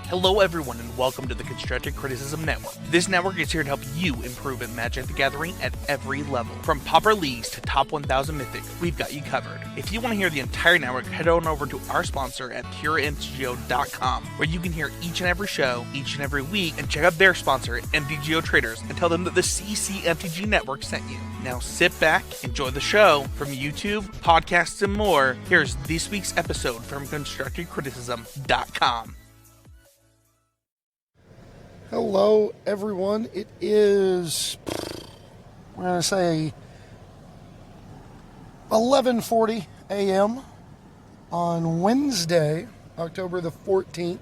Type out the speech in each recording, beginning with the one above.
Hello everyone and welcome to the Constructive Criticism Network. This network is here to help you improve at Magic the Gathering at every level. From Pauper Leagues to Top 1000 Mythic, we've got you covered. If you want to hear the entire network, head on over to our sponsor at puremtgo.com, where you can hear each and every show, each and every week, and check out their sponsor, MTGO Traders, and tell them that the CCMTG Network sent you. Now sit back, enjoy the show. From YouTube, podcasts, and more, here's this week's episode from ConstructiveCriticism.com. Hello, everyone. It is, we're going to say, 11:40 a.m. on Wednesday, October the 14th,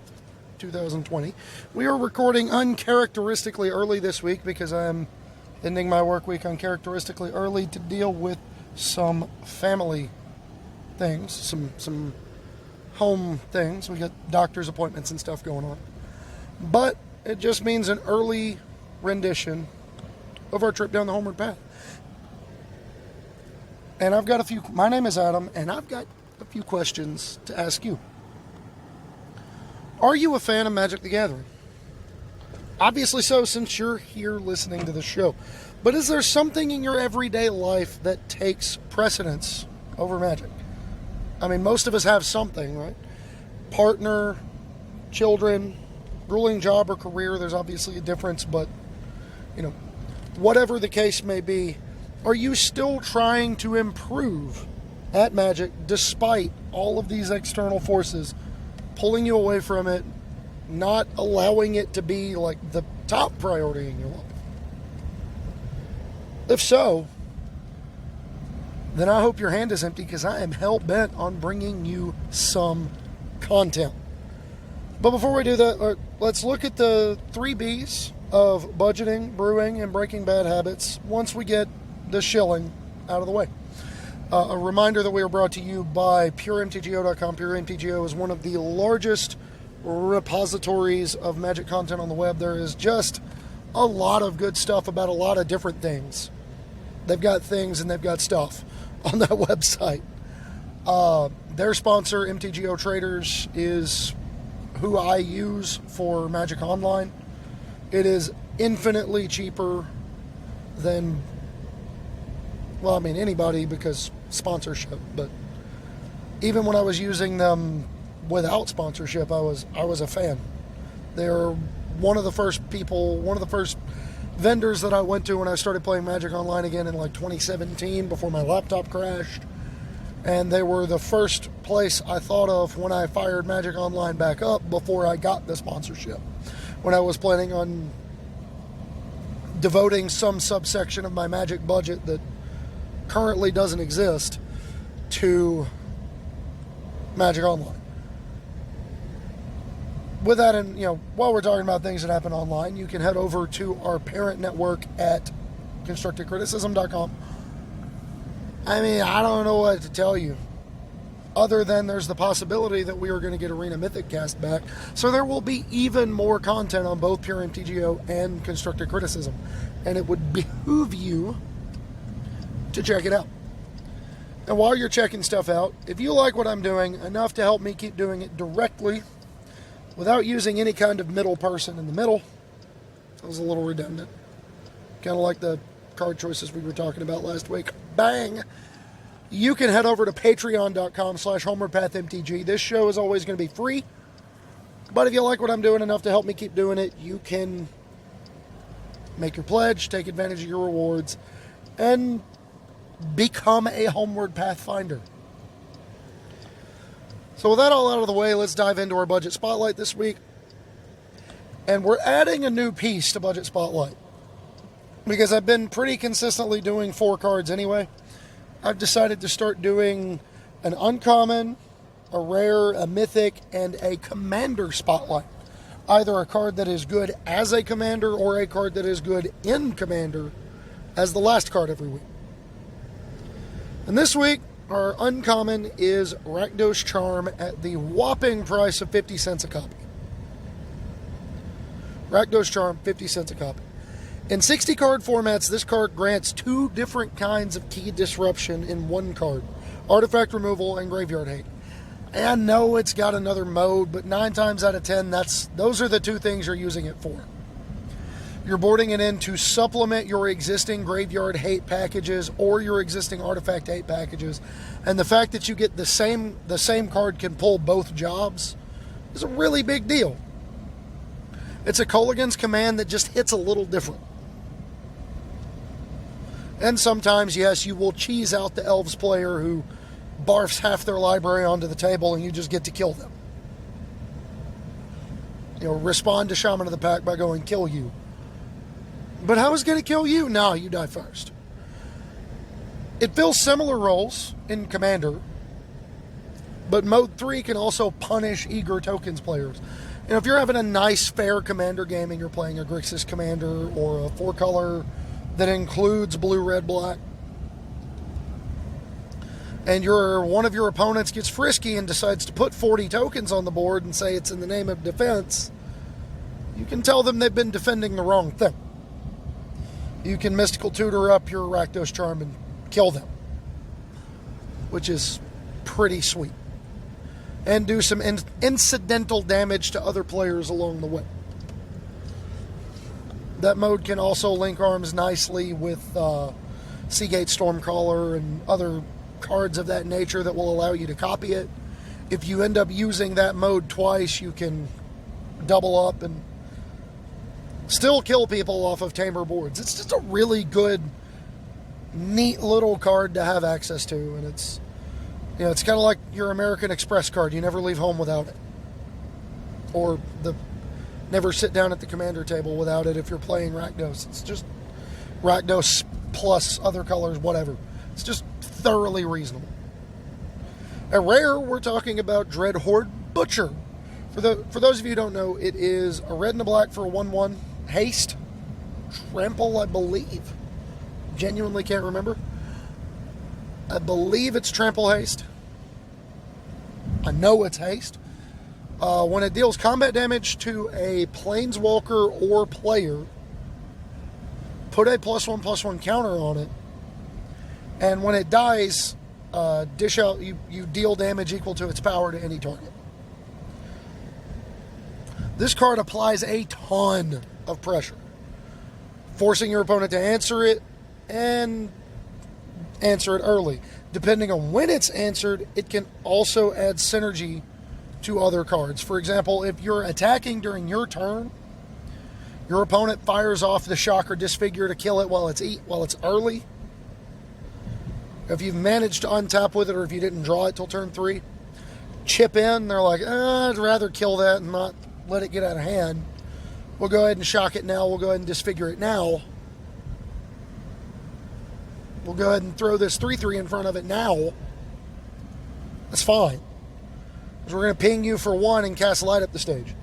2020. We are recording uncharacteristically early this week because I'm ending my work week uncharacteristically early to deal with some family things, some home things. We got doctor's appointments and stuff going on. But it just means an early rendition of our trip down the Homeward Path. And my name is Adam, and I've got a few questions to ask you. Are you a fan of Magic the Gathering? Obviously so, since you're here listening to the show. But is there something in your everyday life that takes precedence over Magic? I mean, most of us have something, right? Partner, children, grueling job or career, there's obviously a difference, but, whatever the case may be, are you still trying to improve at Magic despite all of these external forces pulling you away from it, not allowing it to be like the top priority in your life? If so, then I hope your hand is empty, because I am hell-bent on bringing you some content. But before we do that, let's look at the 3 B's of budgeting, brewing, and breaking bad habits once we get the shilling out of the way. A reminder that we are brought to you by puremtgo.com. PureMTGO is one of the largest repositories of Magic content on the web. There is just a lot of good stuff about a lot of different things. They've got things and they've got stuff on that website. Their sponsor, MTGO Traders, is who I use for Magic Online. It is infinitely cheaper than, anybody, because sponsorship. But even when I was using them without sponsorship, I was a fan. They're one of the first vendors that I went to when I started playing Magic Online again in 2017, before my laptop crashed. And they were the first place I thought of when I fired Magic Online back up before I got the sponsorship. When I was planning on devoting some subsection of my Magic budget that currently doesn't exist to Magic Online. With that, and while we're talking about things that happen online, you can head over to our parent network at ConstructiveCriticism.com. I don't know what to tell you, other than there's the possibility that we are going to get Arena Mythic cast back. So there will be even more content on both Pure MTGO and Constructive Criticism. And it would behoove you to check it out. And while you're checking stuff out, if you like what I'm doing enough to help me keep doing it directly, without using any kind of middle person in the middle, that was a little redundant. Kind of like the card choices we were talking about last week. Bang! You can head over to patreon.com/HomewardPathMTG. This show is always going to be free, but if you like what I'm doing enough to help me keep doing it, you can make your pledge, take advantage of your rewards, and become a Homeward Path finder. So with that all out of the way, let's dive into our Budget Spotlight this week. And we're adding a new piece to Budget Spotlight, because I've been pretty consistently doing 4 cards anyway. I've decided to start doing an uncommon, a rare, a mythic, and a commander spotlight. Either a card that is good as a commander or a card that is good in commander as the last card every week. And this week, our uncommon is Rakdos Charm at the whopping price of 50 cents a copy. Rakdos Charm, 50 cents a copy. In 60 card formats, this card grants 2 different kinds of key disruption in one card: artifact removal and graveyard hate. I know it's got another mode, but 9 times out of 10, those are the two things you're using it for. You're boarding it in to supplement your existing graveyard hate packages or your existing artifact hate packages. And the fact that you get the same card can pull both jobs is a really big deal. It's a Culligan's command that just hits a little different. And sometimes, yes, you will cheese out the Elves player who barfs half their library onto the table and you just get to kill them. Respond to Shaman of the Pack by going, kill you. But how is it going to kill you? No, you die first. It fills similar roles in Commander, but Mode 3 can also punish eager tokens players. If you're having a nice, fair Commander game and you're playing a Grixis Commander or a 4-color that includes blue, red, black, and one of your opponents gets frisky and decides to put 40 tokens on the board and say it's in the name of defense, you can tell them they've been defending the wrong thing. You can Mystical Tutor up your Rakdos Charm and kill them, which is pretty sweet, and do some incidental damage to other players along the way. That mode can also link arms nicely with Seagate Stormcaller and other cards of that nature that will allow you to copy it. If you end up using that mode twice, you can double up and still kill people off of Tamer boards. It's just a really good, neat little card to have access to, and it's it's kind of like your American Express card. You never leave home without it, or never sit down at the commander table without it if you're playing Rakdos. It's just Rakdos plus other colors, whatever. It's just thoroughly reasonable. At rare, we're talking about Dreadhorde Butcher. For those of you who don't know, it is a red and a black for a 1/1 haste. Trample, I believe. Genuinely can't remember. I believe it's trample haste. I know it's haste. When it deals combat damage to a planeswalker or player, put a +1/+1 counter on it, and when it dies, dish out. You deal damage equal to its power to any target. This card applies a ton of pressure, forcing your opponent to answer it and answer it early. Depending on when it's answered, it can also add synergy to other cards. For example, if you're attacking during your turn, your opponent fires off the Shock or Disfigure to kill it while it's early. If you've managed to untap with it, or if you didn't draw it till turn 3, chip in. They're like, I'd rather kill that and not let it get out of hand. We'll go ahead and shock it now. We'll go ahead and disfigure it now. We'll go ahead and throw this 3/3 in front of it now. That's fine. Because we're going to ping you for 1 and cast Light Up the Stage.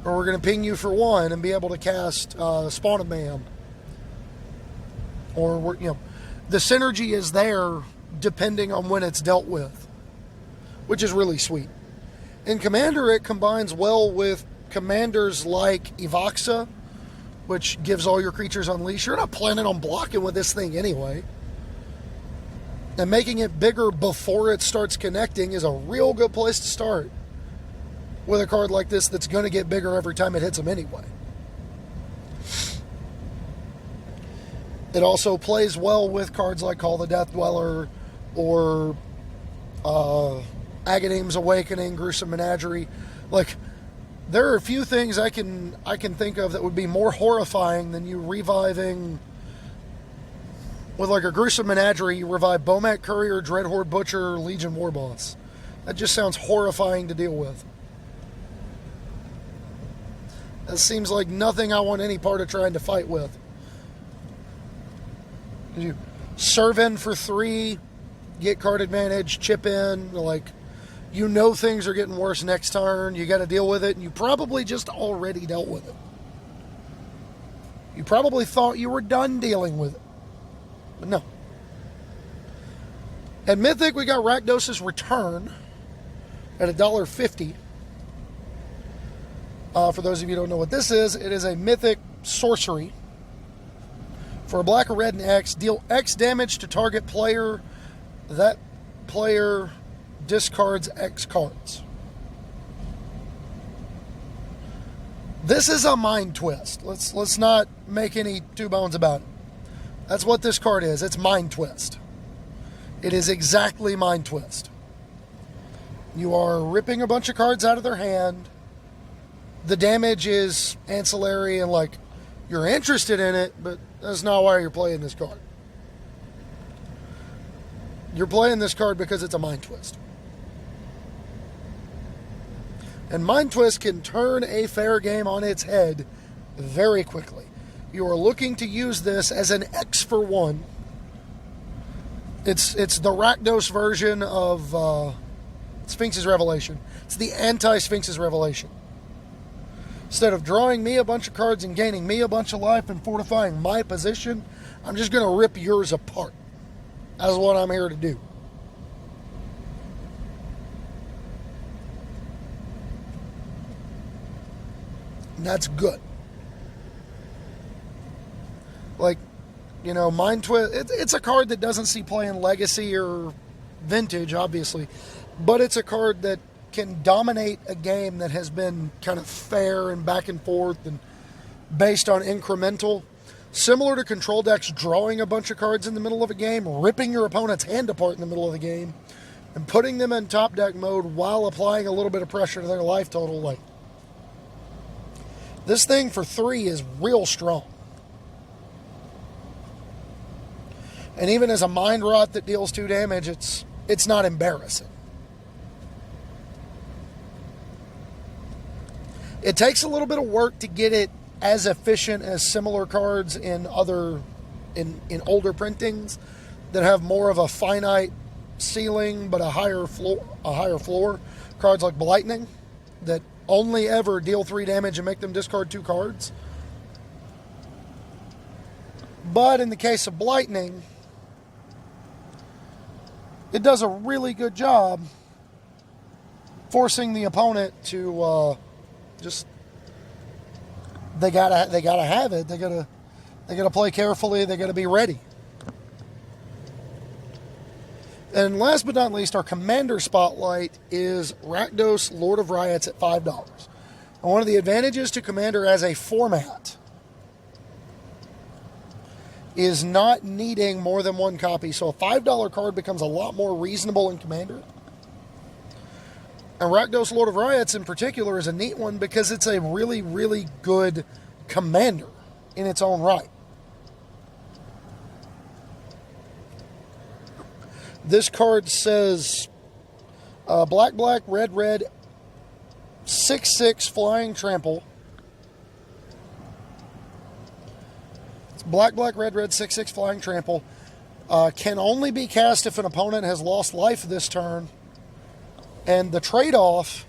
Or we're going to ping you for 1 and be able to cast Spawn of Mayhem. Or, the synergy is there depending on when it's dealt with, which is really sweet. In Commander, it combines well with commanders like Evoxa, which gives all your creatures Unleash. You're not planning on blocking with this thing anyway. And making it bigger before it starts connecting is a real good place to start with a card like this that's going to get bigger every time it hits them anyway. It also plays well with cards like Call the Death Dweller or Agadeem's Awakening, Gruesome Menagerie. Like, there are a few things I can think of that would be more horrifying than you reviving with like a Gruesome Menagerie. You revive Bomat Courier, Dreadhorde Butcher, Legion Warboss. That just sounds horrifying to deal with. That seems like nothing I want any part of trying to fight with. You serve in for 3, get card advantage, chip in, like, things are getting worse next turn, you got to deal with it, and you probably just already dealt with it. You probably thought you were done dealing with it, but no. At Mythic, we got Rakdos' Return at $1.50. For those of you who don't know what this is, it is a Mythic sorcery. For a black, a red, and X, deal X damage to target player. That player discards X cards. This is a mind twist. Let's not make any two bones about it. That's what this card is. It's mind twist. It is exactly mind twist. You are ripping a bunch of cards out of their hand. The damage is ancillary and like you're interested in it, but that's not why you're playing this card. You're playing this card because it's a mind twist. And mind twist can turn a fair game on its head very quickly. You are looking to use this as an X for one. It's the Rakdos version of Sphinx's Revelation. It's the anti-Sphinx's Revelation. Instead of drawing me a bunch of cards and gaining me a bunch of life and fortifying my position, I'm just going to rip yours apart. That's what I'm here to do. And that's good. Like, you know, Mind Twist, it's a card that doesn't see play in Legacy or Vintage, obviously. But it's a card that can dominate a game that has been kind of fair and back and forth and based on incremental. Similar to control decks drawing a bunch of cards in the middle of a game, ripping your opponent's hand apart in the middle of the game, and putting them in top deck mode while applying a little bit of pressure to their life total. Like, this thing for 3 is real strong. And even as a mind rot that deals 2 damage, it's not embarrassing. It takes a little bit of work to get it as efficient as similar cards in older printings that have more of a finite ceiling but a higher floor. Cards like Blightning that only ever deal 3 damage and make them discard 2 cards. But in the case of Blightning, it does a really good job forcing the opponent to they gotta have it. They gotta play carefully. They gotta be ready. And last but not least, our Commander Spotlight is Rakdos, Lord of Riots at $5. And one of the advantages to Commander as a format is not needing more than 1 copy. So a $5 card becomes a lot more reasonable in Commander. And Rakdos, Lord of Riots in particular is a neat one because it's a really, really good commander in its own right. This card says black, black, red, red, 6/6 flying trample. It's black, black, red, red, 6/6 flying trample. Can only be cast if an opponent has lost life this turn. And the trade-off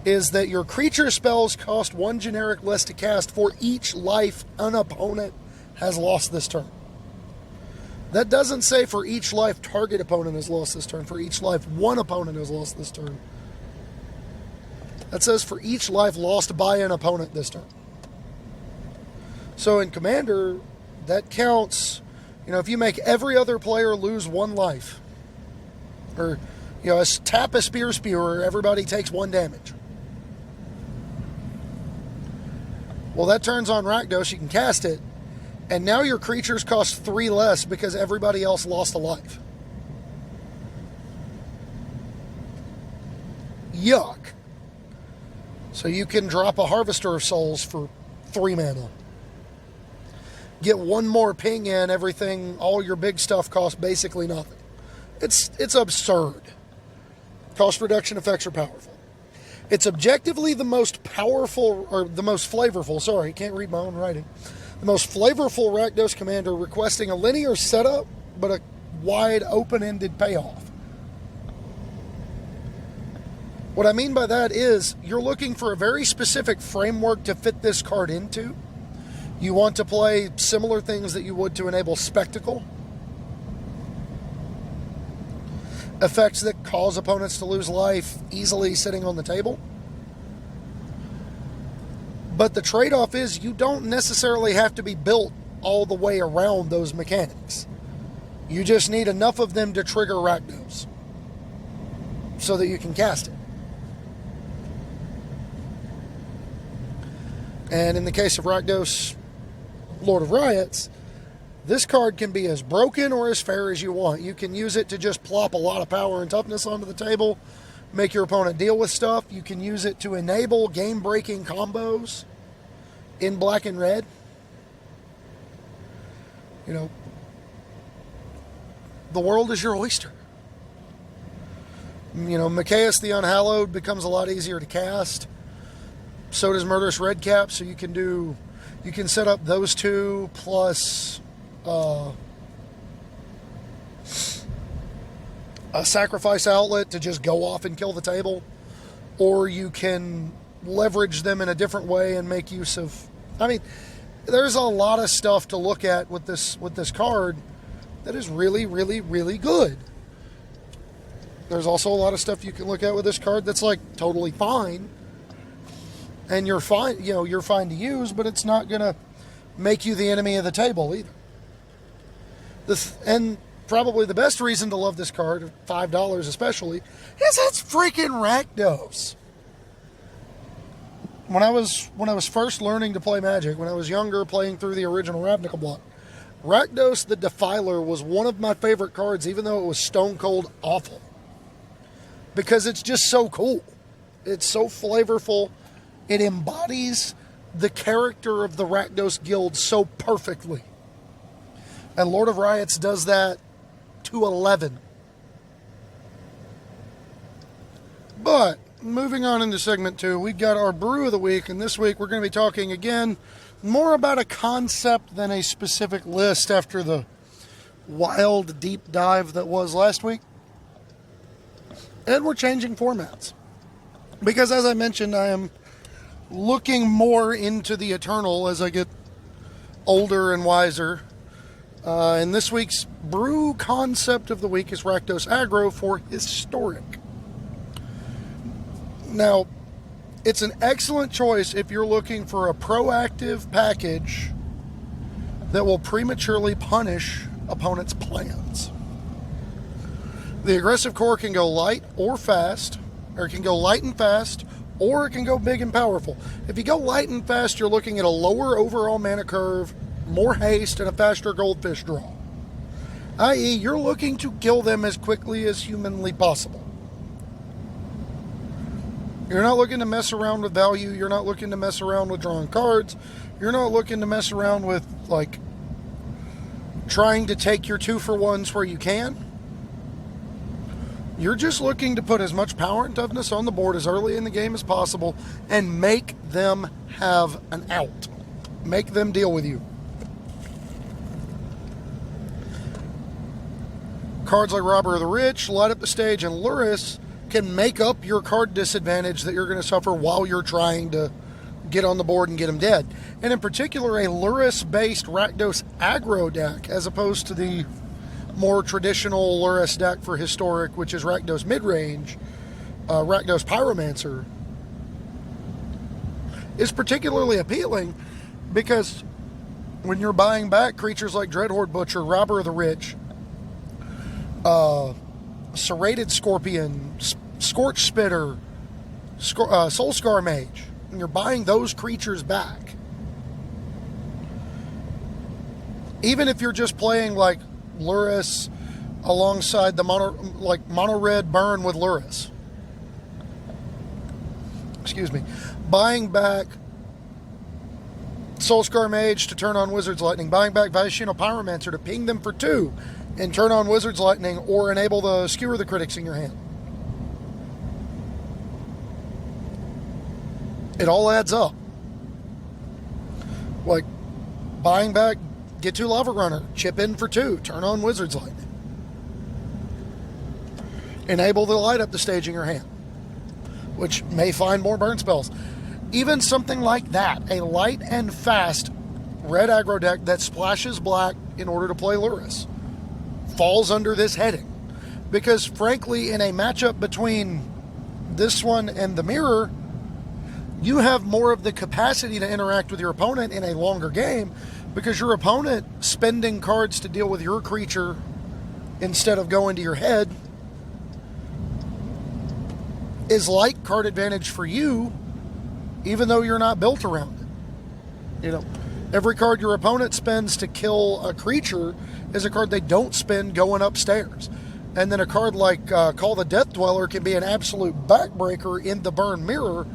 is that your creature spells cost 1 generic less to cast for each life an opponent has lost this turn. That doesn't say for each life target opponent has lost this turn. For each life one opponent has lost this turn. That says for each life lost by an opponent this turn. So in Commander, that counts. You know, if you make every other player lose 1 life, or you know, tap a Spear Spewer, everybody takes 1 damage. Well, that turns on Rakdos, you can cast it, and now your creatures cost 3 less because everybody else lost a life. Yuck. So you can drop a Harvester of Souls for 3 mana. Get 1 more ping in, everything, all your big stuff costs basically nothing. It's absurd. Cost reduction effects are powerful. It's objectively the most powerful, or the most flavorful, sorry, can't read my own writing. The most flavorful Rakdos commander requesting a linear setup, but a wide open-ended payoff. What I mean by that is, you're looking for a very specific framework to fit this card into. You want to play similar things that you would to enable Spectacle. Effects that cause opponents to lose life easily sitting on the table. But the trade-off is you don't necessarily have to be built all the way around those mechanics. You just need enough of them to trigger Rakdos. so that you can cast it. And in the case of Rakdos, Lord of Riots, this card can be as broken or as fair as you want. You can use it to just plop a lot of power and toughness onto the table, make your opponent deal with stuff. You can use it to enable game-breaking combos in black and red. You know, the world is your oyster. You know, Machias the Unhallowed becomes a lot easier to cast. So does Murderous Redcap, so you can set up those two plus a sacrifice outlet to just go off and kill the table, or you can leverage them in a different way and make use of. I mean, there's a lot of stuff to look at with this card that is really, really, really good. There's also a lot of stuff you can look at with this card that's like totally fine, and you're fine to use, but it's not gonna make you the enemy of the table either. And probably the best reason to love this card, $5 especially, is it's freaking Rakdos. When I was first learning to play Magic, when I was younger, playing through the original Ravnica block, Rakdos the Defiler was one of my favorite cards, even though it was stone cold awful. Because it's just so cool. It's so flavorful. It embodies the character of the Rakdos Guild so perfectly. And Lord of Riots does that to 11. But, moving on into segment 2, we've got our brew of the week, and this week we're going to be talking again more about a concept than a specific list after the wild deep dive that was last week. And we're changing formats. Because as I mentioned, I am looking more into the eternal as I get older and wiser. And this week's brew concept of the week is Rakdos Aggro for Historic. Now, it's an excellent choice if you're looking for a proactive package that will prematurely punish opponents' plans. The aggressive core can go light or fast, or it can go light and fast, or it can go big and powerful. If you go light and fast, you're looking at a lower overall mana curve, more haste, and a faster goldfish draw. I.e., you're looking to kill them as quickly as humanly possible. You're not looking to mess around with value. You're not looking to mess around with drawing cards. You're not looking to mess around with, like, trying to take your 2-for-1s where you can. You're just looking to put as much power and toughness on the board as early in the game as possible and make them have an out. Make them deal with you. Cards like Robber of the Rich, Light Up the Stage, and Luris can make up your card disadvantage that you're going to suffer while you're trying to get on the board and get them dead. And in particular, a Luris-based Rakdos aggro deck, as opposed to the more traditional Luris deck for Historic, which is Rakdos midrange, Rakdos Pyromancer, is particularly appealing because when you're buying back creatures like Dreadhorde Butcher, Robber of the Rich, Serrated Scorpion, Scorch Spitter, Soulscar Mage, and you're buying those creatures back, even if you're just playing like Luris alongside the mono red burn with Luris. Excuse me. Buying back Soulscar Mage to turn on Wizard's Lightning. Buying back Vashino Pyromancer to ping them for 2 and turn on Wizard's Lightning, or enable the Skewer the Critics in your hand. It all adds up. Like, buying back Get 2 Lava Runner, chip in for 2, turn on Wizard's Lightning. Enable the Light Up the Stage in your hand, which may find more burn spells. Even something like that, a light and fast red aggro deck that splashes black in order to play Luris, falls under this heading. Because frankly, in a matchup between this one and the Mirror, you have more of the capacity to interact with your opponent in a longer game, because your opponent spending cards to deal with your creature instead of going to your head is like card advantage for you, even though you're not built around it. You know, every card your opponent spends to kill a creature is a card they don't spend going upstairs. And then a card like Call the Death Dweller can be an absolute backbreaker in the Burn Mirror,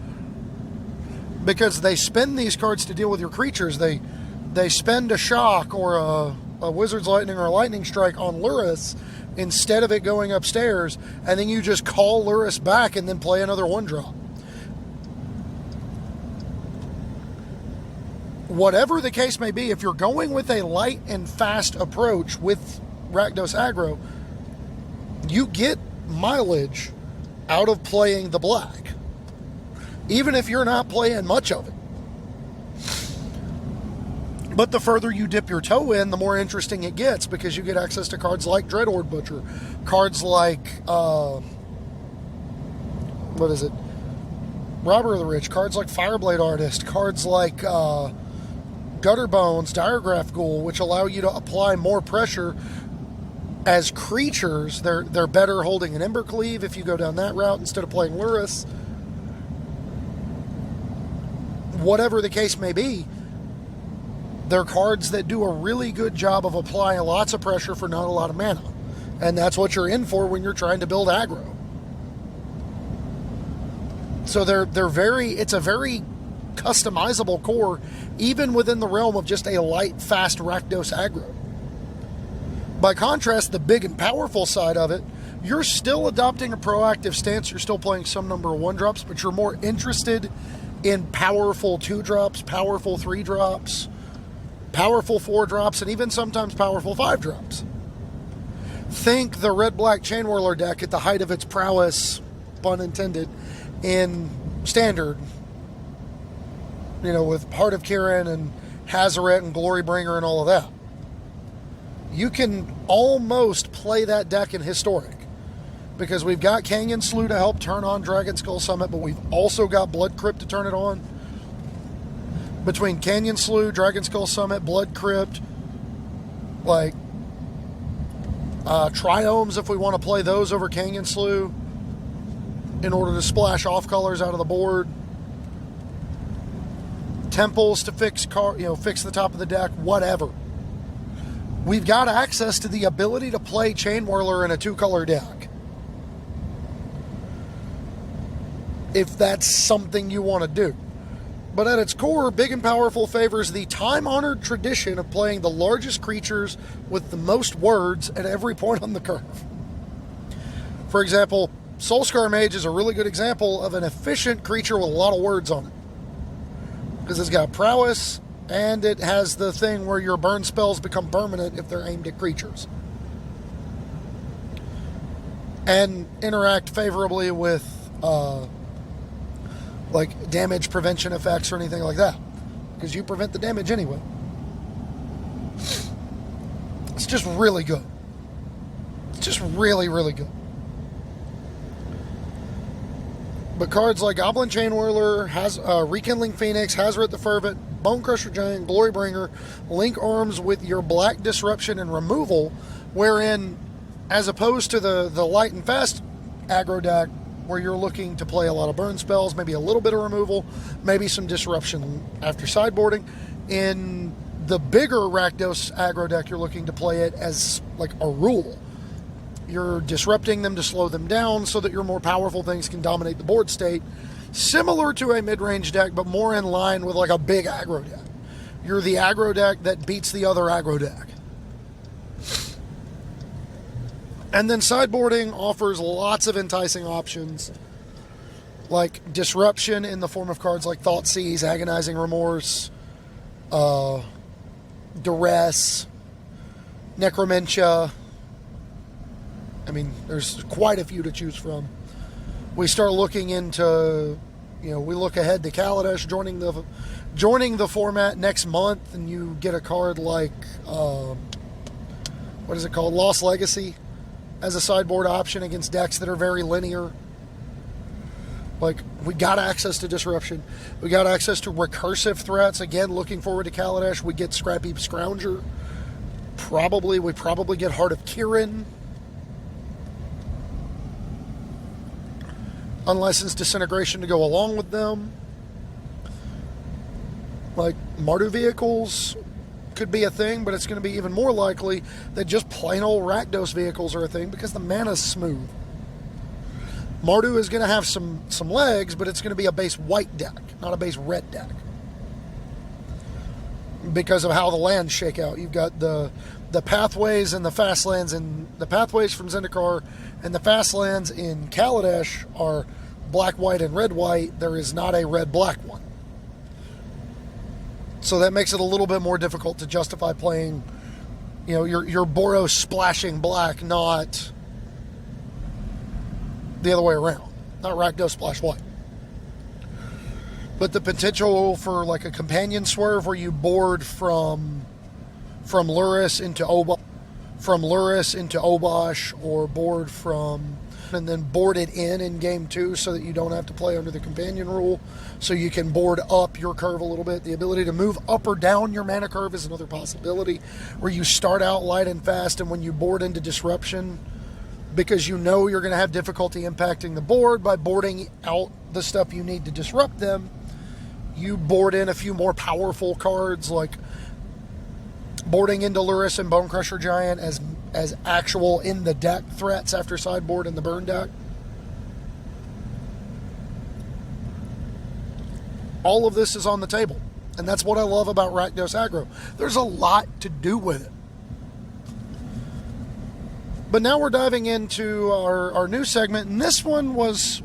because they spend these cards to deal with your creatures. They spend a shock or a Wizard's Lightning or a Lightning Strike on Luris instead of it going upstairs, and then you just call Luris back and then play another 1-drop. Whatever the case may be, if you're going with a light and fast approach with Rakdos aggro, you get mileage out of playing the black, even if you're not playing much of it. But the further you dip your toe in, the more interesting it gets, because you get access to cards like Dreadhorde Butcher, cards like, Robber of the Rich, cards like Fireblade Artist, cards like Gutter Bones, Diregraph Ghoul, which allow you to apply more pressure as creatures. They're better holding an Embercleave if you go down that route instead of playing Luris. Whatever the case may be, they're cards that do a really good job of applying lots of pressure for not a lot of mana. And that's what you're in for when you're trying to build aggro. So it's a very customizable core, even within the realm of just a light, fast Rakdos aggro. By contrast, the big and powerful side of it, you're still adopting a proactive stance. You're still playing some number of 1-drops, but you're more interested in powerful 2-drops, powerful 3-drops, powerful 4-drops, and even sometimes powerful 5-drops. Think the red-black Chain Whirler deck at the height of its prowess, pun intended, in Standard. You know, with Heart of Kiran and Hazaret and Glorybringer and all of that. You can almost play that deck in Historic, because we've got Canyon Slough to help turn on Dragon Skull Summit, but we've also got Blood Crypt to turn it on. Between Canyon Slough, Dragon Skull Summit, Blood Crypt, like Triomes, if we want to play those over Canyon Slough in order to splash off colors out of the board. Temples to fix the top of the deck, whatever. We've got access to the ability to play Chain Whirler in a 2-color deck, if that's something you want to do. But at its core, Big and Powerful favors the time-honored tradition of playing the largest creatures with the most words at every point on the curve. For example, Soulscar Mage is a really good example of an efficient creature with a lot of words on it, because it's got prowess, and it has the thing where your burn spells become permanent if they're aimed at creatures, and interact favorably with like damage prevention effects or anything like that, because you prevent the damage anyway. It's just really good. It's just really, really good. But cards like Goblin Chain Whirler, Rekindling Phoenix, Hazaret the Fervent, Bone Crusher Giant, Glorybringer link arms with your black disruption and removal, wherein, as opposed to the light and fast aggro deck, where you're looking to play a lot of burn spells, maybe a little bit of removal, maybe some disruption after sideboarding, in the bigger Rakdos aggro deck, you're looking to play it as like a rule. You're disrupting them to slow them down so that your more powerful things can dominate the board state. Similar to a mid-range deck, but more in line with like a big aggro deck. You're the aggro deck that beats the other aggro deck. And then sideboarding offers lots of enticing options, like disruption in the form of cards like Thoughtseize, Agonizing Remorse, Duress, Necromentia. I mean, there's quite a few to choose from. We start looking into, we look ahead to Kaladesh joining the format next month, and you get a card like, what is it called? Lost Legacy as a sideboard option against decks that are very linear. Like, we got access to disruption. We got access to recursive threats. Again, looking forward to Kaladesh. We get Scrappy Scrounger. We probably get Heart of Kiran. unlicensed disintegration to go along with them. Like Mardu vehicles could be a thing, but it's going to be even more likely that just plain old Rakdos vehicles are a thing because the mana's smooth. Mardu is going to have some legs, but it's going to be a base white deck, not a base red deck. Because of how the lands shake out. You've got the pathways and the fast lands, and the pathways from Zendikar and the fast lands in Kaladesh are black, white, and red, white. There is not a red, black one. So that makes it a little bit more difficult to justify playing, your Boros splashing black, not the other way around. Not Rakdos splash white. But the potential for like a companion swerve where you board from Luris into Obosh, or board and then board it in game 2 so that you don't have to play under the companion rule, so you can board up your curve a little bit. The ability to move up or down your mana curve is another possibility, where you start out light and fast, and when you board into disruption, because you know you're going to have difficulty impacting the board by boarding out the stuff you need to disrupt them, you board in a few more powerful cards, like boarding into Luris and Bonecrusher Giant as actual in the deck threats after sideboard in the burn deck. All of this is on the table, and that's what I love about Rakdos aggro. There's a lot to do with it. But now we're diving into our new segment, and this one was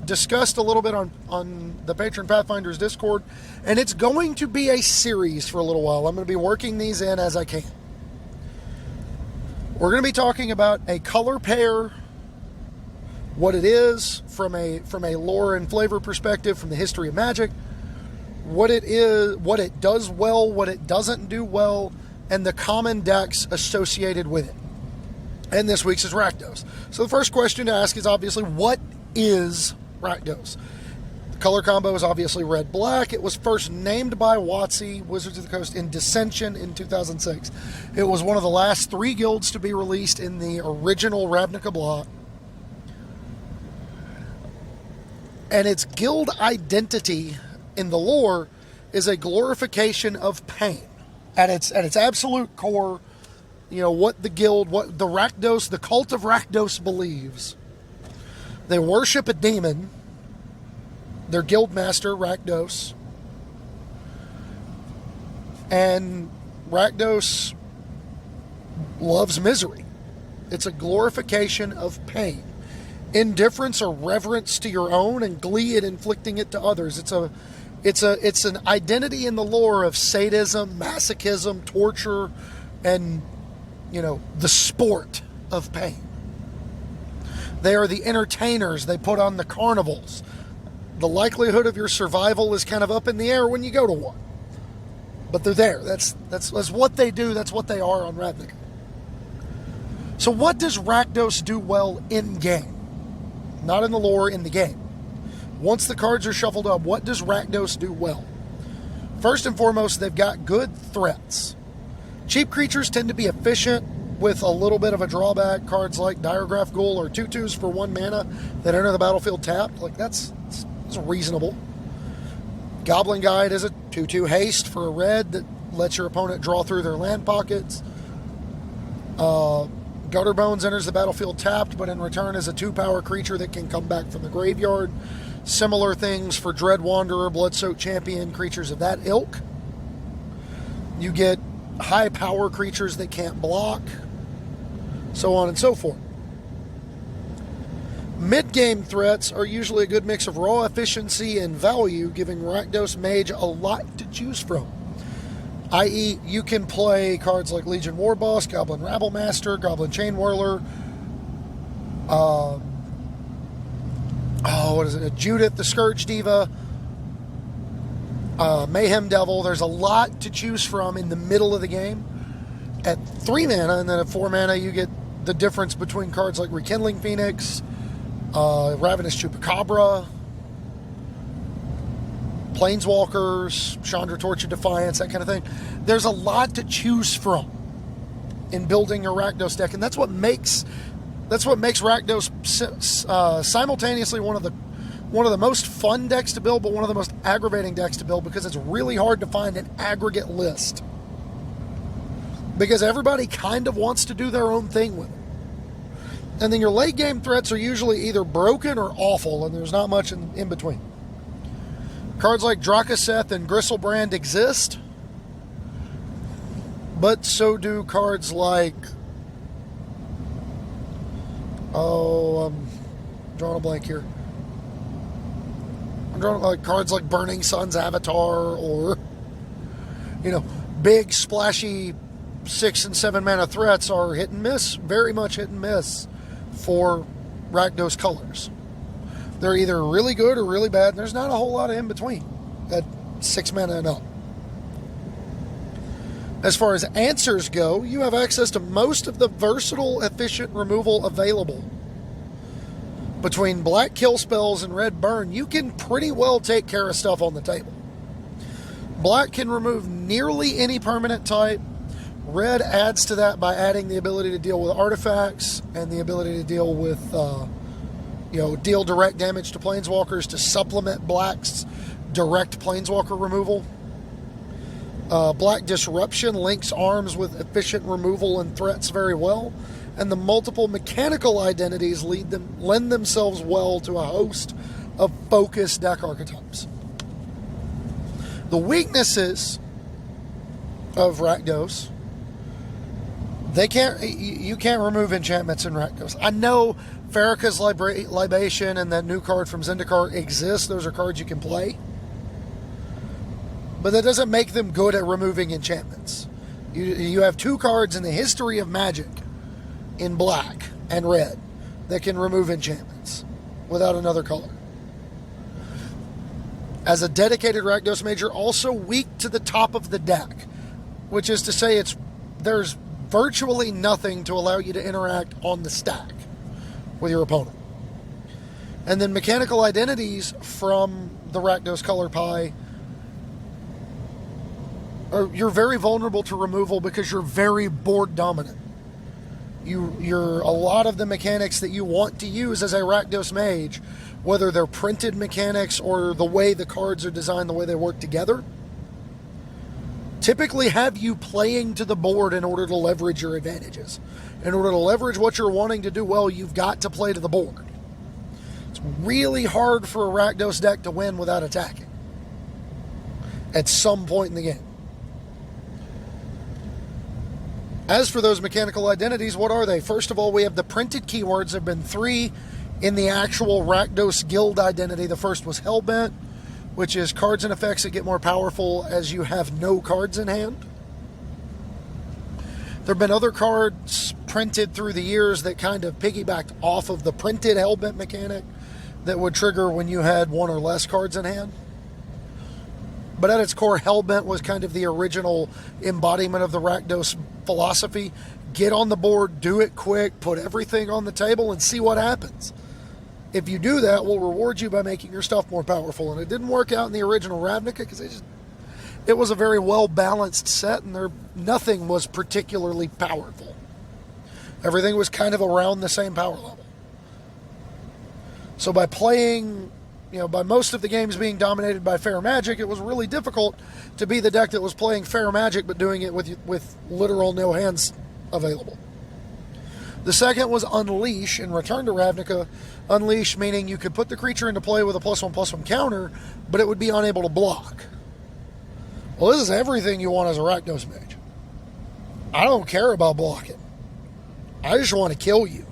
discussed a little bit on the Patron Pathfinders Discord, and it's going to be a series for a little while. I'm going to be working these in as I can. We're going to be talking about a color pair, what it is from a lore and flavor perspective, from the history of Magic, what it is, what it does well, what it doesn't do well, and the common decks associated with it. And this week's is Rakdos. So the first question to ask is obviously, what is Rakdos? The color combo is obviously red-black. It was first named by WotC, Wizards of the Coast, in Dissension in 2006. It was one of the last 3 guilds to be released in the original Ravnica block. And its guild identity in the lore is a glorification of pain. At its absolute core, what the guild, what the Rakdos, the Cult of Rakdos believes. They worship a demon, their guild master, Rakdos. And Rakdos loves misery. It's a glorification of pain. Indifference or reverence to your own, and glee at inflicting it to others. It's an identity in the lore of sadism, masochism, torture, and the sport of pain. They are the entertainers. They put on the carnivals. The likelihood of your survival is kind of up in the air when you go to one. But they're there. That's what they do. That's what they are on Ravnica. So what does Rakdos do well in game? Not in the lore, in the game. Once the cards are shuffled up, what does Rakdos do well? First and foremost, they've got good threats. Cheap creatures tend to be efficient with a little bit of a drawback. Cards like Diregraph Ghoul or 2/2s for 1 mana that enter the battlefield tapped. That's reasonable. Goblin Guide is a 2/2 haste for a red that lets your opponent draw through their land pockets. Gutter Bones enters the battlefield tapped, but in return is a 2-power creature that can come back from the graveyard. Similar things for Dread Wanderer, Bloodsoaked Champion, creatures of that ilk. You get high power creatures that can't block, so on and so forth. Mid-game threats are usually a good mix of raw efficiency and value, giving Rakdos Mage a lot to choose from. I.e., you can play cards like Legion Warboss, Goblin Rabblemaster, Goblin Chain Whirler, Judith the Scourge Diva, Mayhem Devil. There's a lot to choose from in the middle of the game. At 3 mana, and then at 4 mana, you get the difference between cards like Rekindling Phoenix, Ravenous Chupacabra, Planeswalkers, Chandra Torch of Defiance, that kind of thing. There's a lot to choose from in building your Rakdos deck, and that's what makes Rakdos simultaneously one of one of the most fun decks to build, but one of the most aggravating decks to build because it's really hard to find an aggregate list. Because everybody kind of wants to do their own thing with it. And then your late game threats are usually either broken or awful, and there's not much in between. Cards like Drakaseth and Gristlebrand exist, but so do cards like... I'm drawing a blank here. I'm drawing like cards like Burning Sun's Avatar, or, big splashy 6 and 7 mana threats are hit and miss, very much hit and miss for Rakdos colors. They're either really good or really bad, and there's not a whole lot of in between at 6 mana and up. As far as answers go, you have access to most of the versatile, efficient removal available. Between black kill spells and red burn, you can pretty well take care of stuff on the table. Black can remove nearly any permanent type. Red adds to that by adding the ability to deal with artifacts and the ability to deal with, deal direct damage to planeswalkers to supplement black's direct planeswalker removal. Black Disruption links arms with efficient removal and threats very well, and the multiple mechanical identities lend themselves well to a host of focused deck archetypes. The weaknesses of Rakdos: you can't remove enchantments in Rakdos. I know Farrakhan's Libation and that new card from Zendikar exists. Those are cards you can play. But that doesn't make them good at removing enchantments. You have 2 cards in the history of Magic in black and red that can remove enchantments without another color. As a dedicated Rakdos mage, you're also weak to the top of the deck, which is to say there's virtually nothing to allow you to interact on the stack with your opponent. And then mechanical identities from the Rakdos color pie, you're very vulnerable to removal because you're very board dominant. You're a lot of the mechanics that you want to use as a Rakdos mage, whether they're printed mechanics or the way the cards are designed, the way they work together, typically have you playing to the board in order to leverage your advantages. In order to leverage what you're wanting to do well, you've got to play to the board. It's really hard for a Rakdos deck to win without attacking at some point in the game. As for those mechanical identities, what are they? First of all, we have the printed keywords. There have been 3 in the actual Rakdos guild identity. The first was Hellbent, which is cards and effects that get more powerful as you have no cards in hand. There have been other cards printed through the years that kind of piggybacked off of the printed Hellbent mechanic that would trigger when you had 1 or less cards in hand. But at its core, Hellbent was kind of the original embodiment of the Rakdos philosophy. Get on the board, do it quick, put everything on the table, and see what happens. If you do that, we'll reward you by making your stuff more powerful. And it didn't work out in the original Ravnica because it was a very well-balanced set, and nothing was particularly powerful. Everything was kind of around the same power level. So by playing... by most of the games being dominated by Fair Magic, it was really difficult to be the deck that was playing Fair Magic but doing it with literal no hands available. The second was Unleash in Return to Ravnica. Unleash meaning you could put the creature into play with a +1/+1 counter, but it would be unable to block. Well, this is everything you want as a Rakdos mage. I don't care about blocking. I just want to kill you.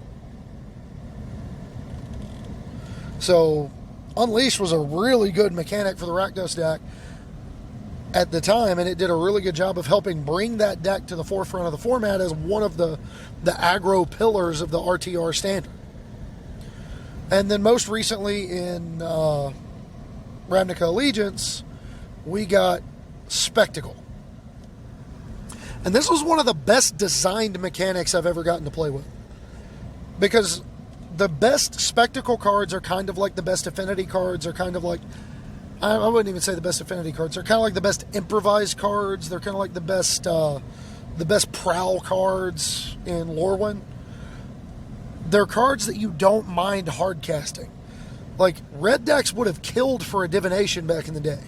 So... Unleash was a really good mechanic for the Rakdos deck at the time, and it did a really good job of helping bring that deck to the forefront of the format as one of the aggro pillars of the RTR standard. And then most recently in Ravnica Allegiance, we got Spectacle. And this was one of the best designed mechanics I've ever gotten to play with. Because... the best Spectacle cards are kind of like the best Affinity cards, are kind of like, I wouldn't even say the best Affinity cards, they're kind of like the best improvised cards, they're kind of like the best Prowl cards in Lorwyn. They're cards that you don't mind hard casting. Like, red decks would have killed for a divination back in the day.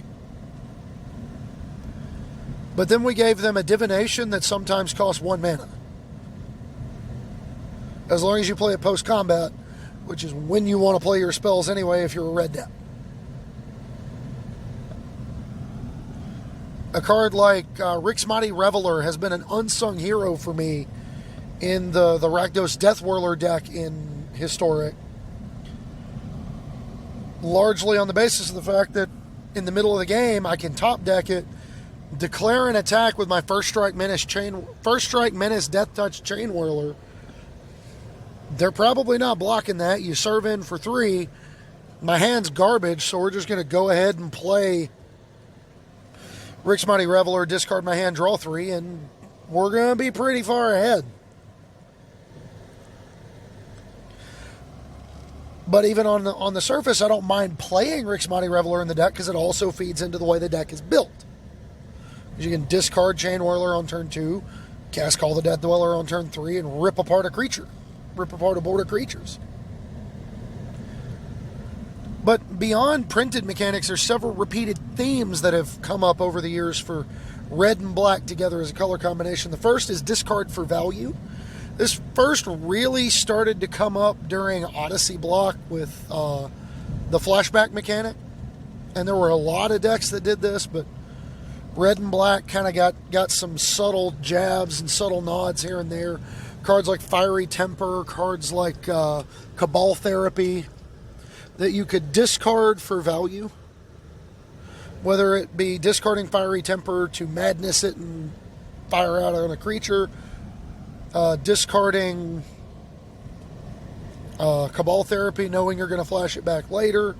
But then we gave them a divination that sometimes costs 1 mana. As long as you play it post-combat, which is when you want to play your spells anyway if you're a red deck. A card like Rick's Mighty Reveler has been an unsung hero for me in the Rakdos Death Whirler deck in Historic. Largely on the basis of the fact that in the middle of the game, I can top deck it, declare an attack with my First Strike Menace Death Touch Chain Whirler. They're probably not blocking that. You serve in for 3. My hand's garbage, so we're just going to go ahead and play Rick's Mighty Reveler, discard my hand, draw 3, and we're going to be pretty far ahead. But even on the surface, I don't mind playing Rick's Mighty Reveler in the deck because it also feeds into the way the deck is built. You can discard Chain Whirler on turn 2, cast Call the Death Dweller on turn 3, and rip apart a board of creatures. But beyond printed mechanics, there's several repeated themes that have come up over the years for red and black together as a color combination. The first is discard for value. This first really started to come up during Odyssey block with the flashback mechanic. And there were a lot of decks that did this, but red and black kind of got some subtle jabs and subtle nods here and there. Cards like Fiery Temper, cards like Cabal Therapy, that you could discard for value. Whether it be discarding Fiery Temper to madness it and fire out on a creature, discarding Cabal Therapy knowing you're going to flash it back later.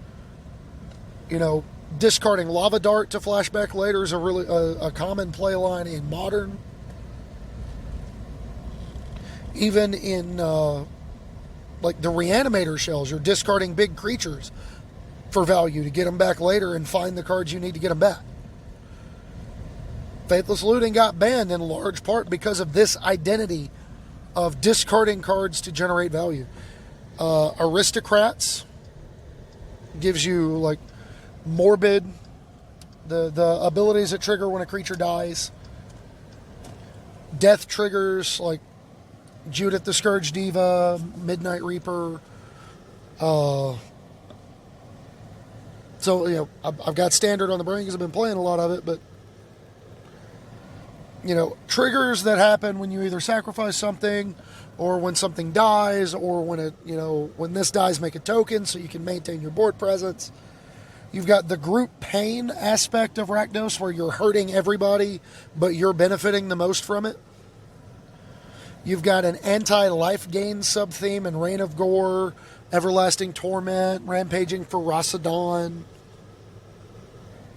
Discarding Lava Dart to flash back later is a common play line in Modern. Even in like the Reanimator shells, you're discarding big creatures for value to get them back later and find the cards you need to get them back. Faithless Looting got banned in large part because of this identity of discarding cards to generate value. Aristocrats gives you like Morbid, the abilities that trigger when a creature dies. Death triggers like Judith the Scourge Diva, Midnight Reaper. So, I've got Standard on the brain because I've been playing a lot of it, but, triggers that happen when you either sacrifice something or when something dies or when this dies, make a token so you can maintain your board presence. You've got the group pain aspect of Rakdos where you're hurting everybody, but you're benefiting the most from it. You've got an anti-life gain sub-theme in Reign of Gore, Everlasting Torment, Rampaging for Rassadon.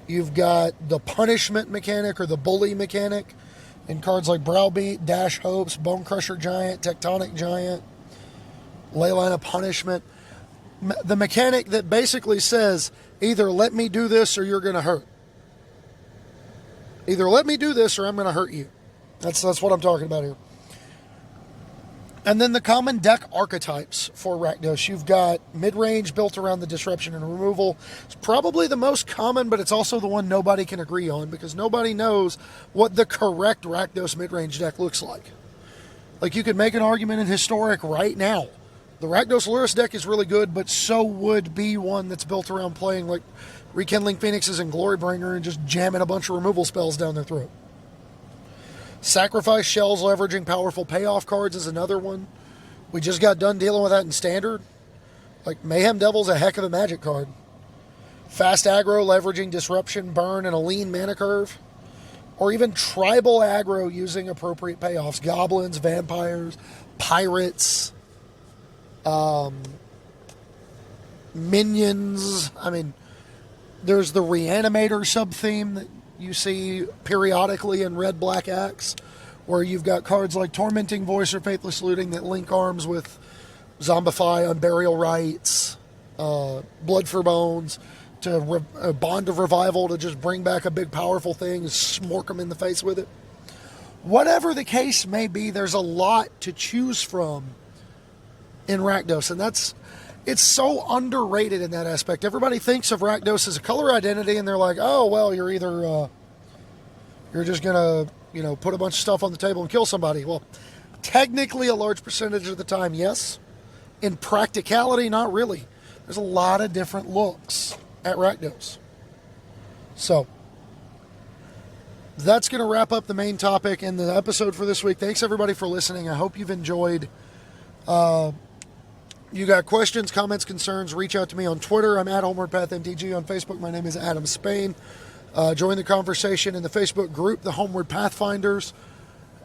You've got the punishment mechanic or the bully mechanic in cards like Browbeat, Dash Hopes, Bone Crusher Giant, Tectonic Giant, Leyline of Punishment. The mechanic that basically says, either let me do this or you're going to hurt. Either let me do this or I'm going to hurt you. That's what I'm talking about here. And then the common deck archetypes for Rakdos. You've got mid-range built around the disruption and removal. It's probably the most common, but it's also the one nobody can agree on because nobody knows what the correct Rakdos mid-range deck looks like. Like, you could make an argument in Historic right now. The Rakdos Lurrus deck is really good, but so would be one that's built around playing like Rekindling Phoenixes and Glorybringer and just jamming a bunch of removal spells down their throat. Sacrifice Shells leveraging powerful payoff cards is another one. We just got done dealing with that in Standard. Like, Mayhem Devil's a heck of a Magic card. Fast aggro leveraging Disruption, Burn, and a lean mana curve. Or even tribal aggro using appropriate payoffs. Goblins, vampires, pirates, minions. I mean, there's the Reanimator sub-theme that you see periodically in Red Black Axe, where you've got cards like Tormenting Voice or Faithless Looting that link arms with Zombify, Unburial Rites, Blood for Bones, to Bond of Revival to just bring back a big powerful thing and smork them in the face with it. Whatever the case may be, there's a lot to choose from in Rakdos, and it's so underrated in that aspect. Everybody thinks of Rakdos as a color identity, and they're like, oh, well, you're either, you're just going to, put a bunch of stuff on the table and kill somebody. Well, technically a large percentage of the time, yes. In practicality, not really. There's a lot of different looks at Rakdos. So, that's going to wrap up the main topic in the episode for this week. Thanks, everybody, for listening. I hope you've enjoyed. You got questions, comments, concerns, reach out to me on Twitter. I'm at HomewardPathMTG. On Facebook, my name is Adam Spain. Join the conversation in the Facebook group, the Homeward Pathfinders.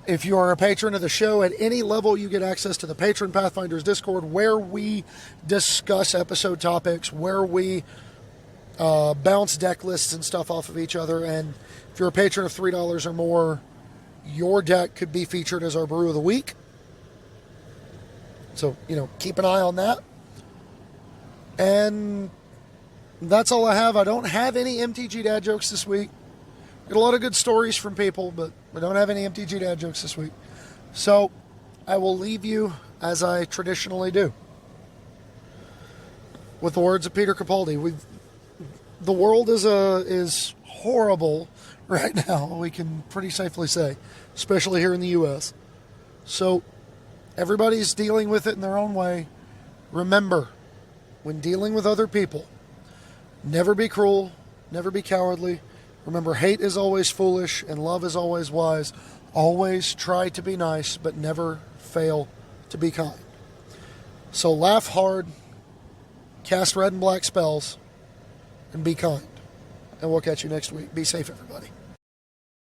If you are a patron of the show at any level, you get access to the Patron Pathfinders Discord, where we discuss episode topics, where we bounce deck lists and stuff off of each other. And if you're a patron of $3 or more, your deck could be featured as our Brew of the Week. So, keep an eye on that. And that's all I have. I don't have any MTG dad jokes this week. Got a lot of good stories from people, but I don't have any MTG dad jokes this week. So, I will leave you as I traditionally do, with the words of Peter Capaldi. The world is horrible right now, we can pretty safely say, especially here in the U.S. So, everybody's dealing with it in their own way. Remember, when dealing with other people, never be cruel, never be cowardly. Remember, hate is always foolish and love is always wise. Always try to be nice, but never fail to be kind. So laugh hard, cast red and black spells, and be kind. And we'll catch you next week. Be safe, everybody.